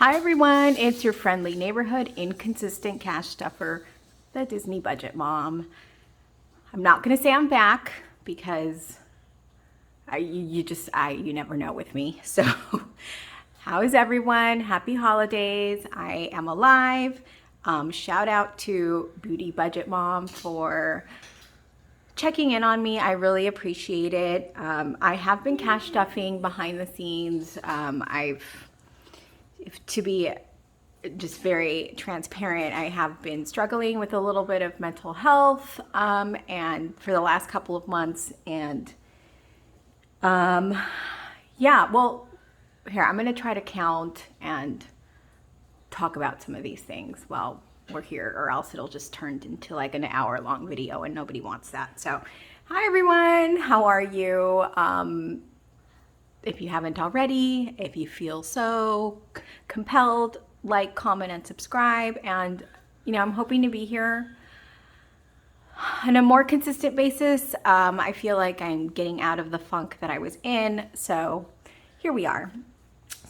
Hi everyone, it's your friendly neighborhood inconsistent cash stuffer, the Disney budget mom. I'm not gonna say I'm back because you never know with me. So how is everyone? Happy holidays. I am alive. Shout out to Beauty Budget Mom for checking in on me. I really appreciate it. I have been cash stuffing behind the scenes. To be just very transparent, I have been struggling with a little bit of mental health and for the last couple of months. And yeah, well, here, I'm going to try to count and talk about some of these things while we're here, or else it'll just turn into like an hour-long video and nobody wants that. So, hi everyone, how are you? If you haven't already, if you feel so compelled, like, comment, and subscribe. And, I'm hoping to be here on a more consistent basis. I feel like I'm getting out of the funk that I was in. So here we are.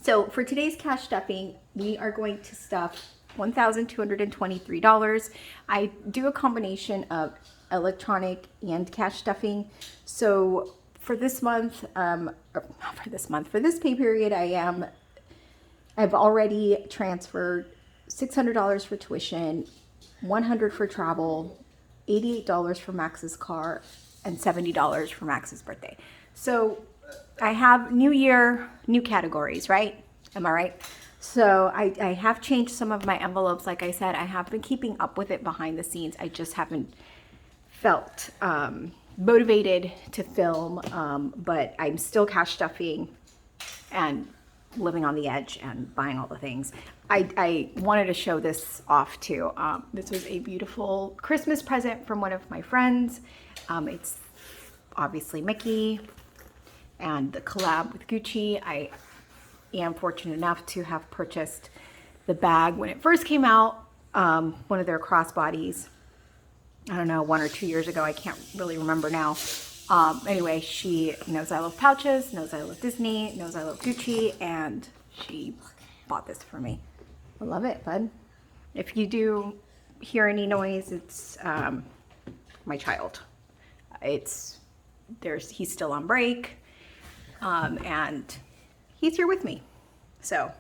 So for today's cash stuffing, we are going to stuff $1,223. I do a combination of electronic and cash stuffing. So for this month, for this pay period, I've already transferred $600 for tuition, $100 for travel, $88 for Max's car, and $70 for Max's birthday. So I have new year, new categories, right? Am I right? So I have changed some of my envelopes. Like I said, I have been keeping up with it behind the scenes. I just haven't felt motivated to film, but I'm still cash stuffing and living on the edge and buying all the things. I wanted to show this off too. This was a beautiful Christmas present from one of my friends. It's obviously Mickey and the collab with Gucci. I am fortunate enough to have purchased the bag when it first came out, one of their crossbodies. I don't know, 1 or 2 years ago. I can't really remember now. Anyway, she knows I love pouches, knows I love Disney, knows I love Gucci, and she bought this for me. I love it, bud. If you do hear any noise, it's my child. He's still on break, and he's here with me. So,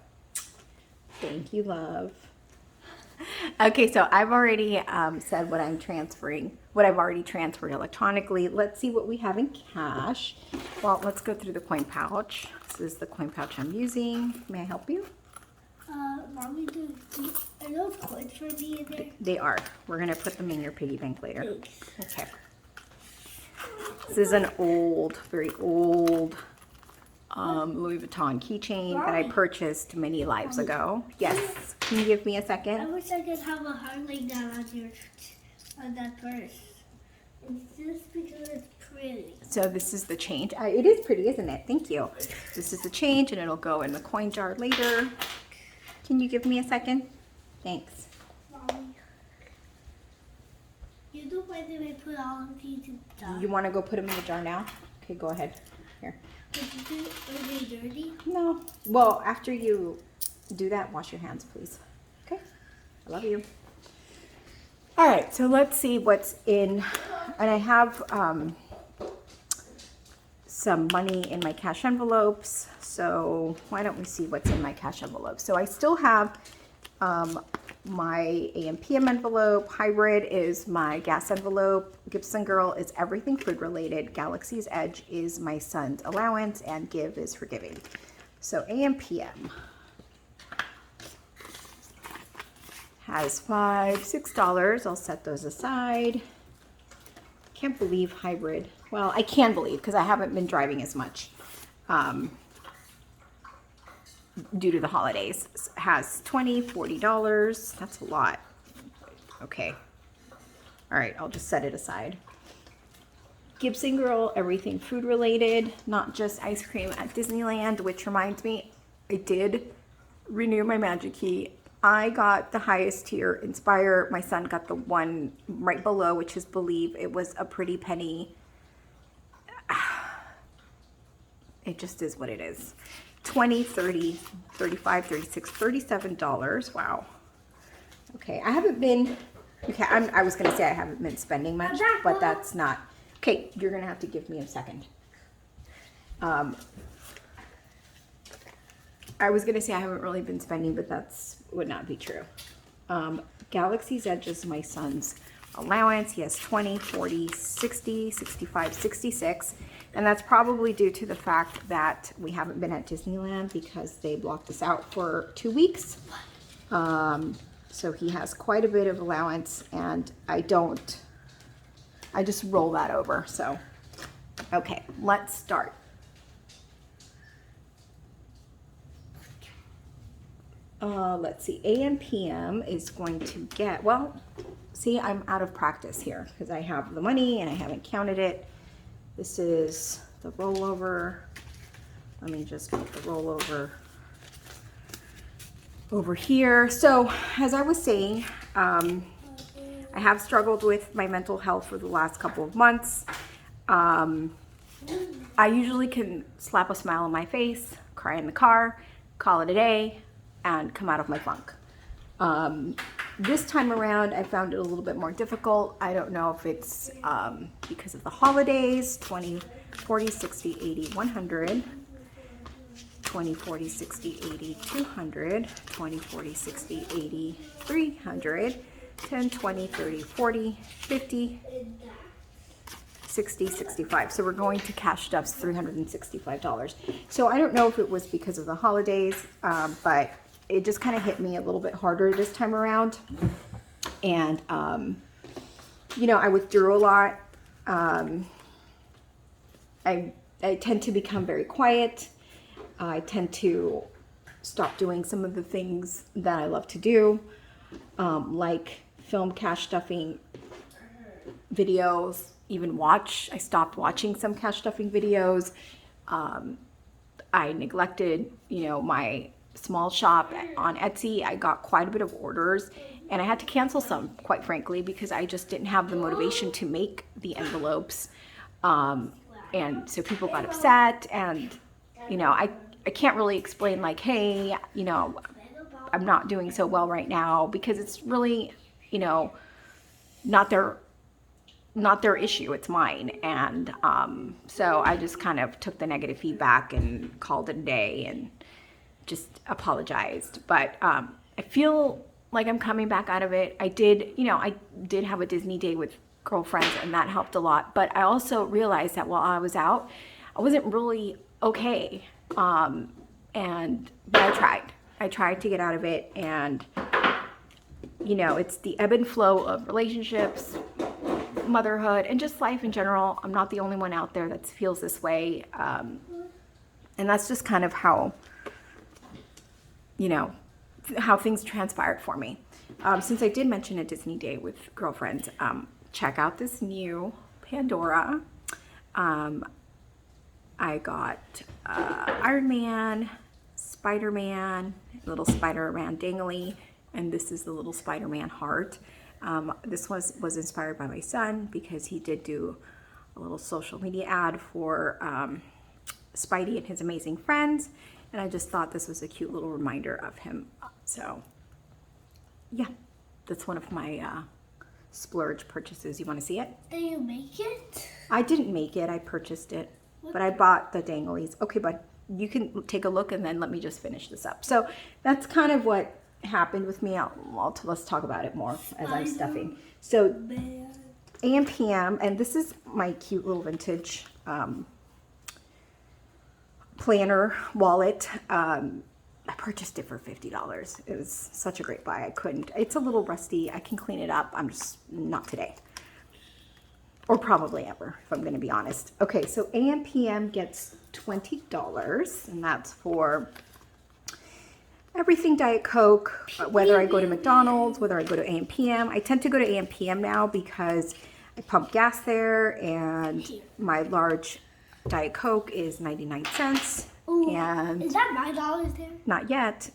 thank you, love. Okay, so I've already said what I've already transferred electronically. Let's see what we have in cash. Well, let's go through the coin pouch. This is the coin pouch I'm using. May I help you? Mommy, are those coins for me in there? They are. We're going to put them in your piggy bank later. Thanks. Okay. This is an very old Louis Vuitton keychain that I purchased many lives ago. Yes. Can you give me a second? I wish I could have a heart like that on that purse. It's just because it's pretty. So this is the change. It is pretty, isn't it? Thank you. This is the change, and it'll go in the coin jar later. Can you give me a second? Thanks. Mommy, you don't mind if I put all of these in the jar? You want to go put them in the jar now? Okay, go ahead. Here. Are they dirty? No. Well, after you do that, wash your hands, please. Okay. I love you. All right, so let's see what's in. And I have some money in my cash envelopes. So why don't we see what's in my cash envelope? So I still have my AM/PM envelope. Hybrid is my gas envelope. Gibson Girl is everything food related. Galaxy's Edge is my son's allowance, and Give is for giving. So AM/PM has $6. I'll set those aside. Can't believe Hybrid. Well, I can believe because I haven't been driving as much due to the holidays. Has $20, $40. That's a lot. Okay. All right, I'll just set it aside. Gibson Girl, everything food related, not just ice cream at Disneyland, which reminds me, I did renew my Magic Key. I got the highest tier, Inspire. My son got the one right below, which is Believe. It was a pretty penny. It just is what it is. $20, $30, $35, $36, $37. Wow. Okay, I haven't been, okay, I was gonna say I haven't been spending much, but that's not, okay, you're gonna have to give me a second. I was gonna say I haven't really been spending, but that's would not be true. Galaxy's Edge is my son's allowance. He has 20, 40, 60, 65, 66. And that's probably due to the fact that we haven't been at Disneyland because they blocked us out for 2 weeks. So he has quite a bit of allowance, and I just roll that over. So, okay, let's start. Let's see, AM PM is going to get, well, see, I'm out of practice here because I have the money and I haven't counted it. This is the rollover. Let me just put the rollover over here. So as I was saying, I have struggled with my mental health for the last couple of months. I usually can slap a smile on my face, cry in the car, call it a day, and come out of my funk. This time around, I found it a little bit more difficult. I don't know if it's because of the holidays, 20, 40, 60, 80, 100, 20, 40, 60, 80, 200, 20, 40, 60, 80, 300, 10, 20, 30, 40, 50, 60, 65. So we're going to Cash Stuff's $365. So I don't know if it was because of the holidays, but it just kind of hit me a little bit harder this time around. And, you know, I withdrew a lot. I tend to become very quiet. I tend to stop doing some of the things that I love to do, like film cash stuffing videos, even watch. I stopped watching some cash stuffing videos. I neglected, you know, my small shop on Etsy. I got quite a bit of orders and I had to cancel some, quite frankly, because I just didn't have the motivation to make the envelopes. And so people got upset, and, you know, I can't really explain like, hey, you know, I'm not doing so well right now, because it's really, you know, not their issue, it's mine. And so I just kind of took the negative feedback and called it a day and just apologized. But I feel like I'm coming back out of it. I did have a Disney day with girlfriends, and that helped a lot. But I also realized that while I was out, I wasn't really okay. But I tried to get out of it. And, you know, it's the ebb and flow of relationships, motherhood, and just life in general. I'm not the only one out there that feels this way. And that's just kind of how, you know, how things transpired for me. Since I did mention a Disney day with girlfriends, check out this new Pandora. I got Iron Man, Spider-Man, little Spider-Man dangly, and this is the little Spider-Man heart. This was inspired by my son because he did do a little social media ad for Spidey and his amazing friends, and I just thought this was a cute little reminder of him. So yeah, that's one of my splurge purchases. You want to see it? Did you make it? I didn't make it, I purchased it, but I bought the danglies. Okay, but you can take a look and then let me just finish this up. So that's kind of what happened with me. Let's talk about it more as I'm stuffing. So AM PM, and this is my cute little vintage planner wallet. I purchased it for $50. It was such a great buy. It's a little rusty. I can clean it up. I'm just not today. Or probably ever, if I'm going to be honest. Okay, so AM PM gets $20, and that's for everything Diet Coke, whether I go to McDonald's, whether I go to AM PM. I tend to go to AM PM now because I pump gas there, and my large Diet Coke is 99 cents. Ooh, and is that $9 there? Not yet.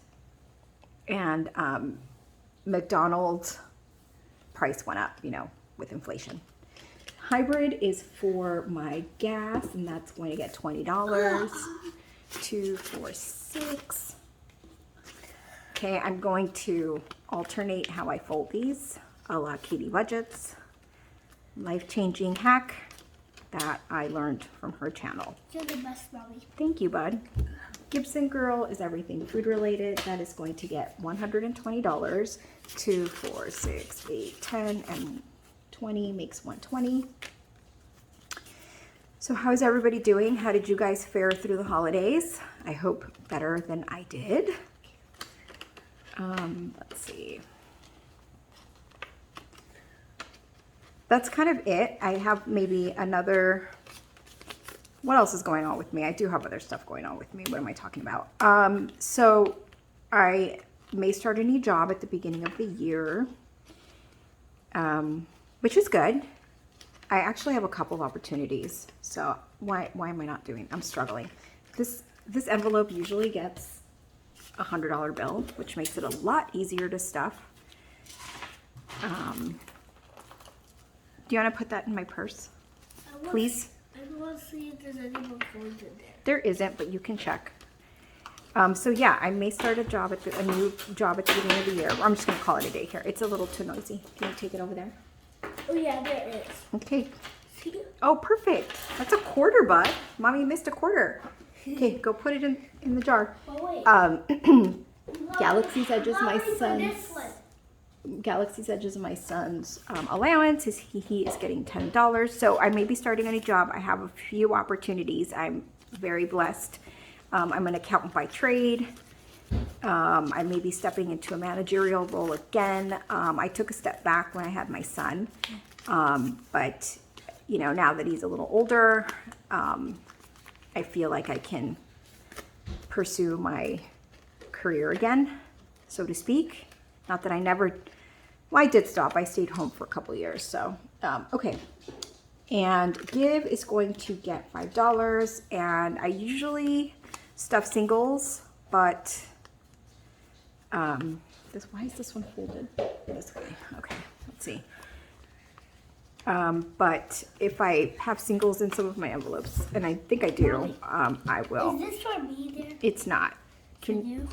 And McDonald's price went up, you know, with inflation. Hybrid is for my gas, and that's going to get $20. 2, 4, 6. Okay, I'm going to alternate how I fold these, a la Katie Budgets. Life-changing hack that I learned from her channel. You're the best, Mommy. Thank you, bud. Gibson Girl is everything food related. That is going to get $120. 2, 4, 6, 8, 10, and 20 makes 120. So how's everybody doing? How did you guys fare through the holidays? I hope better than I did. Let's see. That's kind of it. I have maybe another, what else is going on with me? I do have other stuff going on with me. What am I talking about? So I may start a new job at the beginning of the year, which is good. I actually have a couple of opportunities. So why am I not doing? I'm struggling. This envelope usually gets a $100 bill, which makes it a lot easier to stuff. Do you want to put that in my purse, please? I want to see if there's any more coins in there. There isn't, but you can check. So yeah, I may start a new job at the beginning of the year. I'm just going to call it a day here. It's a little too noisy. Can you take it over there? Oh yeah, there is. Okay. See? Oh, perfect. That's a quarter, bud. Mommy missed a quarter. Okay, go put it in the jar. Oh wait. Galaxy's Edge is my Mommy, son's. this one. Galaxy's Edge is my son's allowance. He is getting $10. So I may be starting a new job. I have a few opportunities. I'm very blessed. I'm an accountant by trade. I may be stepping into a managerial role again. I took a step back when I had my son. But, you know, now that he's a little older, I feel like I can pursue my career again, so to speak. Not that I never, well, I did stop. I stayed home for a couple of years. So, okay. And Give is going to get $5. And I usually stuff singles, but why is this one folded this way? Okay, let's see. But if I have singles in some of my envelopes, and I think I do, I will. Is this for me there? It's not. Can you?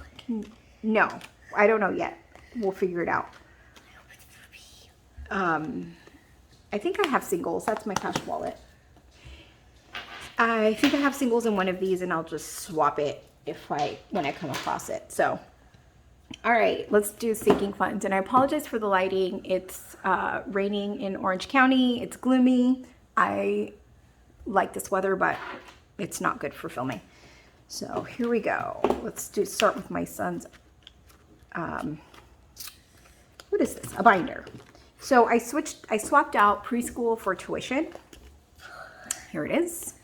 No, I don't know yet. We'll figure it out. I think I have singles. That's my cash wallet. I think I have singles in one of these, and I'll just swap it when I come across it. So, all right, let's do sinking funds. And I apologize for the lighting. It's raining in Orange County. It's gloomy. I like this weather, but it's not good for filming. So here we go. Let's start with my son's. What is this? A binder. So I swapped out preschool for tuition. Here it is.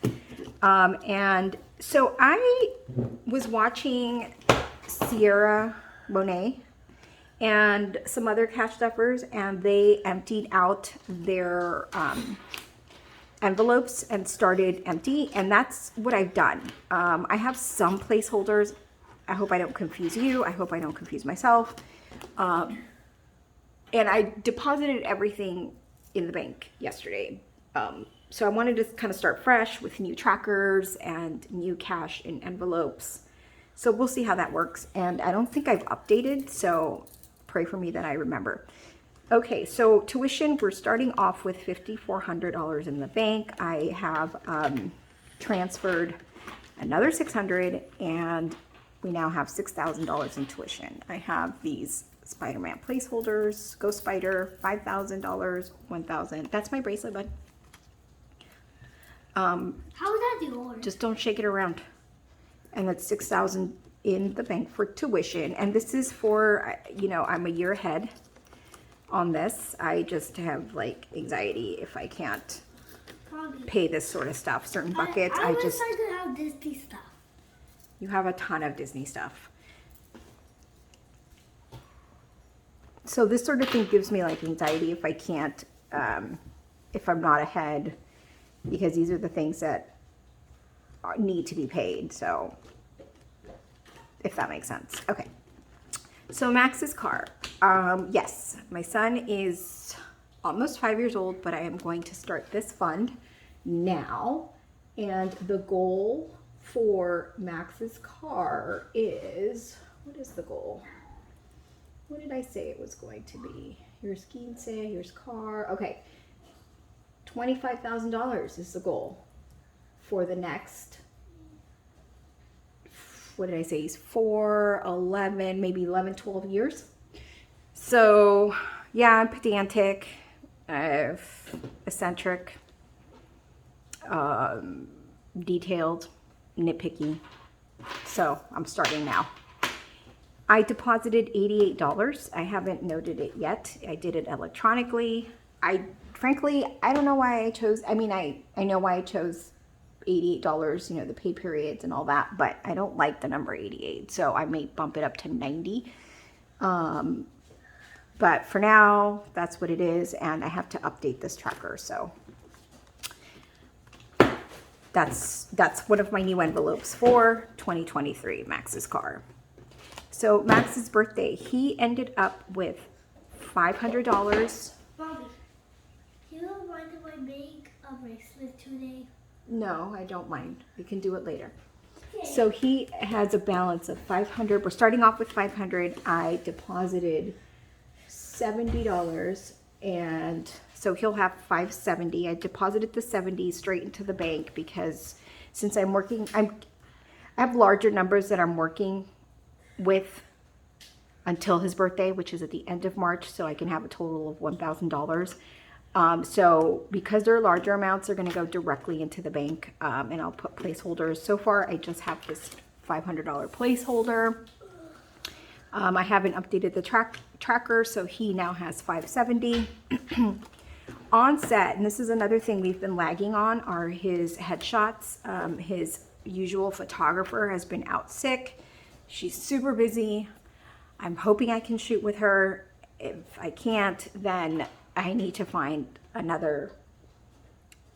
And so I was watching Sierra Monet and some other cash stuffers, and they emptied out their envelopes and started empty, and that's what I've done. I have some placeholders. I hope I don't confuse you. I hope I don't confuse myself. And I deposited everything in the bank yesterday. So I wanted to kind of start fresh with new trackers and new cash in envelopes. So we'll see how that works. And I don't think I've updated, so pray for me that I remember. Okay, so tuition, we're starting off with $5,400 in the bank. I have transferred another $600, and we now have $6,000 in tuition. I have these Spider-Man placeholders, Ghost Spider, $5,000, $1,000. That's my bracelet, bud. How is that yours? Just don't shake it around. And that's $6,000 in the bank for tuition. And this is for, you know, I'm a year ahead on this. I just have like anxiety if I can't pay this sort of stuff. Certain buckets, I wish I could have Disney stuff. You have a ton of Disney stuff. So this sort of thing gives me like anxiety if I can't, if I'm not ahead, because these are the things that need to be paid. So if that makes sense. Okay. So Max's car. Yes, my son is almost 5 years old, but I am going to start this fund now. And the goal for Max's car is, what is the goal? What did I say it was going to be? Here's Quince, here's car. Okay, $25,000 is the goal for the next, what did I say? He's 4, 11, maybe 11, 12 years. So yeah, I'm pedantic, eccentric, detailed, nitpicky. So I'm starting now. I deposited $88. I haven't noted it yet. I did it electronically. Frankly, I don't know why I chose, I mean, I know why I chose $88, you know, the pay periods and all that, but I don't like the number 88. So I may bump it up to 90. But for now, that's what it is. And I have to update this tracker. So that's one of my new envelopes for 2023, Max's car. So Max's birthday, he ended up with $500. Mommy, you don't mind if I make a bracelet today? No, I don't mind. We can do it later. Okay. So he has a balance of 500. We're starting off with 500. I deposited $70, and so he'll have 570. I deposited the 70 straight into the bank because since I'm working, I have larger numbers that I'm working with until his birthday, which is at the end of March, so I can have a total of $1,000. So because they're larger amounts, they're going to go directly into the bank, and I'll put placeholders. So far, I just have this $500 placeholder. I haven't updated the tracker, so he now has 570. On set, and this is another thing we've been lagging on, are his headshots. His usual photographer has been out sick. She's super busy. I'm hoping I can shoot with her. If I can't, then I need to find another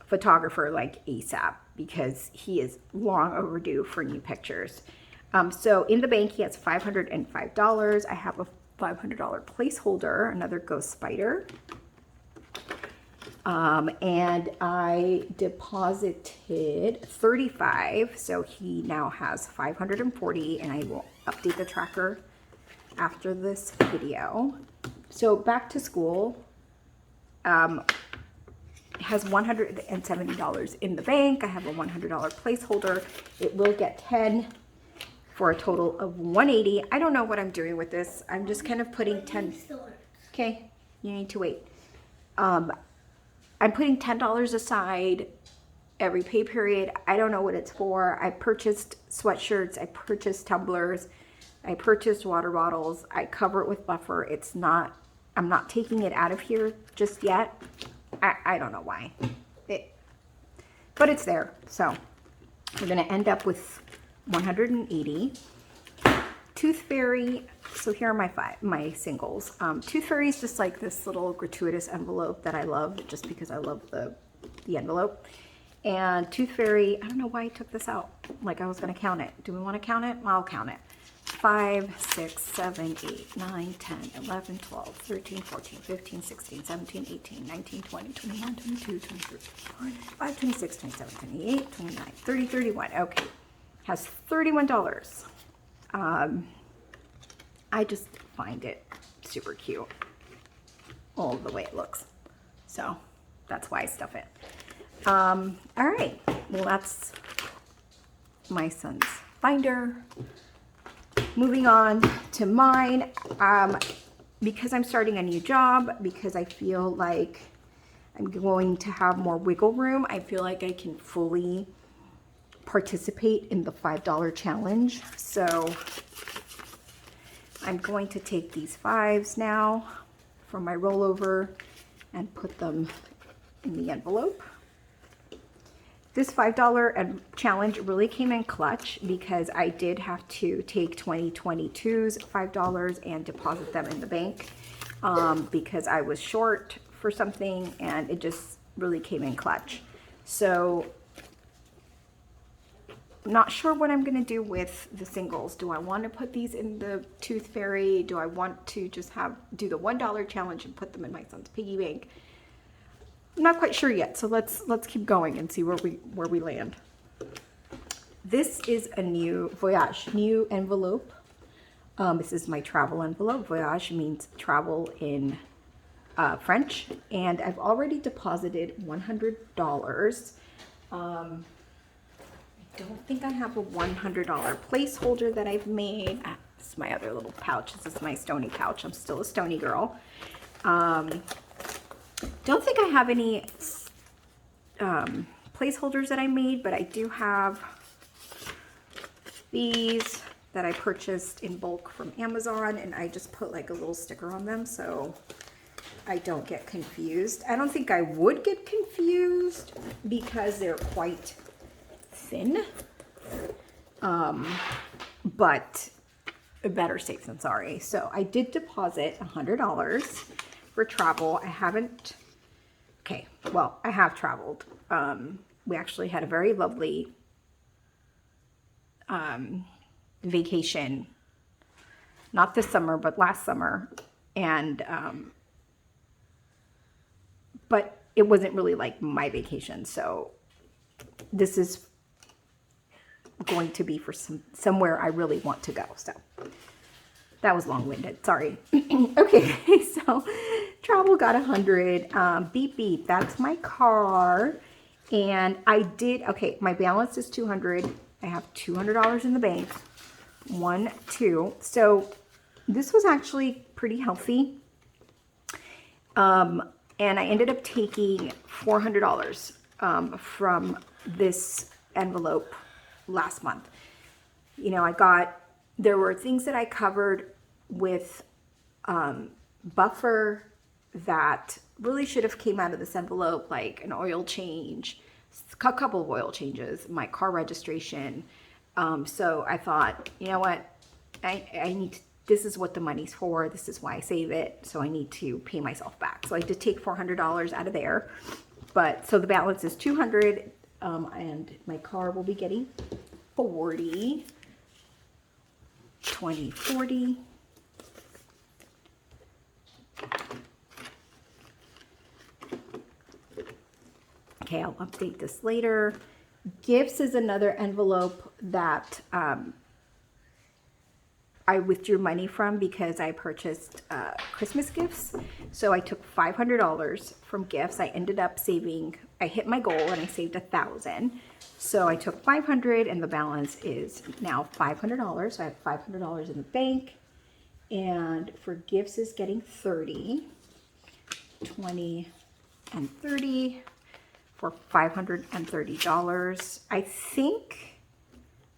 photographer like ASAP because he is long overdue for new pictures. So in the bank, he has $505. I have a $500 placeholder, another ghost spider. And I deposited 35, so he now has 540, and I will update the tracker after this video. So back to school, has $170 in the bank. I have a $100 placeholder. It will get 10 for a total of 180. I don't know what I'm doing with this. I'm just kind of putting 10. Okay, you need to wait. I'm putting $10 aside every pay period. I don't know what it's for. I purchased sweatshirts. I purchased tumblers. I purchased water bottles. I cover it with buffer. It's not, I'm not taking it out of here just yet. I don't know why. But it's there. So we're going to end up with 180. Tooth Fairy. So here are my singles. Tooth Fairy is just like this little gratuitous envelope that I love just because I love the envelope. And Tooth Fairy, I don't know why I took this out. Like I was going to count it. Do we want to count it? I'll count it. 5, 6, 7, 8, 9, 10, 11, 12, 13, 14, 15, 16, 17, 18, 19, 20, 21, 22, 23, 25, 26, 27, 28, 29, 30, 31. Okay. Has $31. I just find it super cute. All the way it looks. So that's why I stuff it. All right. Well, that's my son's binder. Moving on to mine. Because I'm starting a new job, because I feel like I'm going to have more wiggle room, I feel like I can fully participate in the $5 challenge. So I'm going to take these 5s now from my rollover and put them in the envelope. This $5 challenge really came in clutch because I did have to take 2022's $5 and deposit them in the bank because I was short for something, and it just really came in clutch. So I'm not sure what I'm going to do with the singles. Do I want to put these in the Tooth Fairy? Do I want to just do the $1 challenge and put them in my son's piggy bank? I'm not quite sure yet, so let's keep going and see where we land. this is a new new envelope. This is my travel envelope. Voyage means travel in French, and I've already deposited $100. I don't think I have a $100 placeholder that I've made. This is my other little pouch. This is my Stony pouch. I'm still a Stony girl. Don't think I have any placeholders that I made, but I do have these that I purchased in bulk from Amazon, and I just put like a little sticker on them so I don't get confused. I don't think I would get confused because they're quite thin, but better safe than sorry. So I did deposit $100 for travel. I haven't, okay, well, I have traveled. We actually had a very lovely vacation, not this summer, but last summer. And, but it wasn't really like my vacation. So this is going to be for somewhere I really want to go. So that was long-winded. Sorry. Okay. So travel got 100. Beep, beep. That's my car. And I did, okay, my balance is 200. I have $200 in the bank. 1, 2. So this was actually pretty healthy. And I ended up taking $400 from this envelope last month. You know, there were things that I covered with buffer that really should have came out of this envelope, like an oil change, a couple of oil changes, my car registration. So I thought, you know what, I need to, this is what the money's for. This is why I save it. So I need to pay myself back. So I did take $400 out of there. But so the balance is 200, and my car will be getting 40, 20, 40. Okay, I'll update this later. Gifts is another envelope that I withdrew money from because I purchased Christmas gifts. So I took $500 from gifts. I ended up saving, I hit my goal and I saved $1,000. So I took 500 and the balance is now $500. So I have $500 in the bank. And for gifts is getting 30, 20, and 30 for $530. I think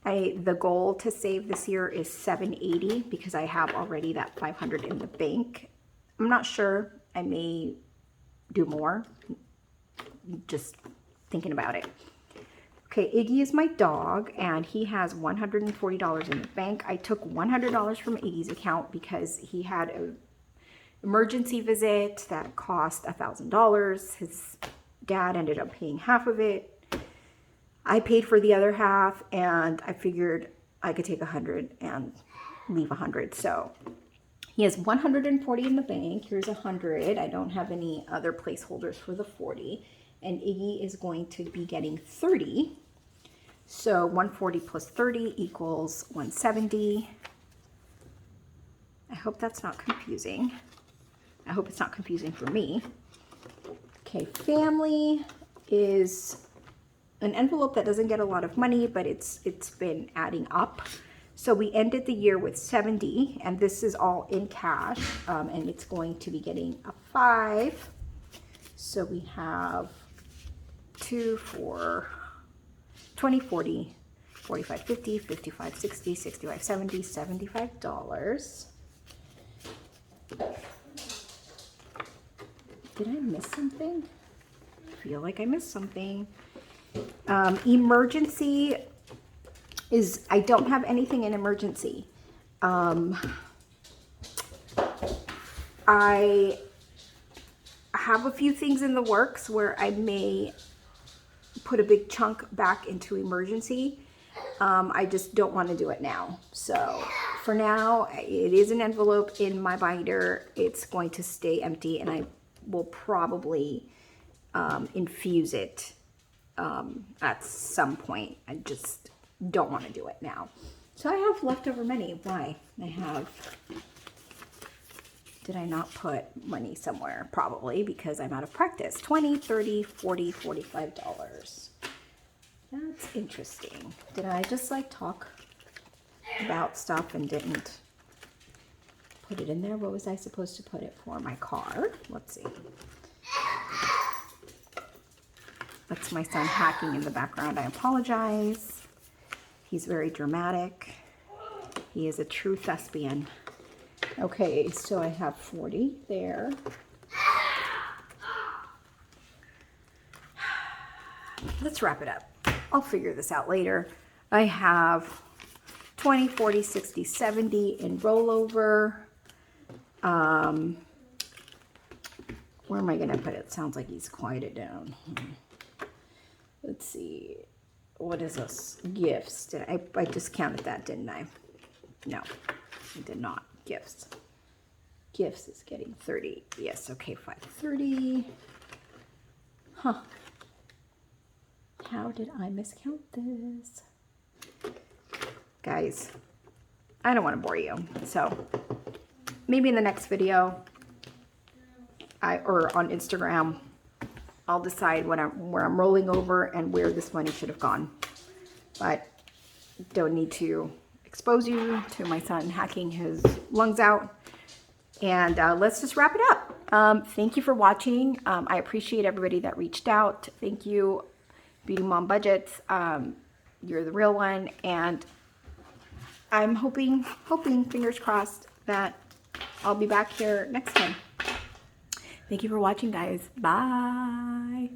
the goal to save this year is $780 because I have already that 500 in the bank. I'm not sure. I may do more. Just thinking about it. Okay, Iggy is my dog, and he has $140 in the bank. I took $100 from Iggy's account because he had an emergency visit that cost $1,000. His dad ended up paying half of it. I paid for the other half, and I figured I could take 100 and leave 100. So he has 140 in the bank. Here's 100. I don't have any other placeholders for the 40. And Iggy is going to be getting 30. So 140 plus 30 equals 170. I hope that's not confusing. I hope it's not confusing for me. Okay, family is an envelope that doesn't get a lot of money, but it's been adding up. So we ended the year with 70, and this is all in cash, and it's going to be getting a 5. So we have 2, 4, 20, 40, 45, 50, 55, 60, 65, 70, $75. Did I miss something? I feel like I missed something. Emergency is, I don't have anything in emergency. I have a few things in the works where I may put a big chunk back into emergency. I just don't want to do it now. So for now, it is an envelope in my binder. It's going to stay empty, and I will probably infuse it at some point. don't want to do it now. So I have leftover money. Why? Did I not put money somewhere? Probably because I'm out of practice. $20, $30, $40, $45. That's interesting. Did I just like talk about stuff and didn't put it in there? What was I supposed to put it for? My car? Let's see. That's my son hacking in the background. I apologize. He's very dramatic. He is a true thespian. Okay, so I have 40 there. Let's wrap it up. I'll figure this out later. I have 20, 40, 60, 70 in rollover. Where am I going to put it? Sounds like he's quieted down. Let's see. What is this? Gifts. I just counted that, didn't I? No, I did not. Gifts. Gifts is getting 30. Yes, okay, 530. Huh. How did I miscount this? Guys, I don't want to bore you. So maybe in the next video or on Instagram, I'll decide where I'm rolling over and where this money should have gone. But don't need to expose you to my son hacking his lungs out. And let's just wrap it up. Thank you for watching. I appreciate everybody that reached out. Thank you, Beauty Mom Budgets. You're the real one. And I'm hoping, fingers crossed, that I'll be back here next time. Thank you for watching, guys. Bye.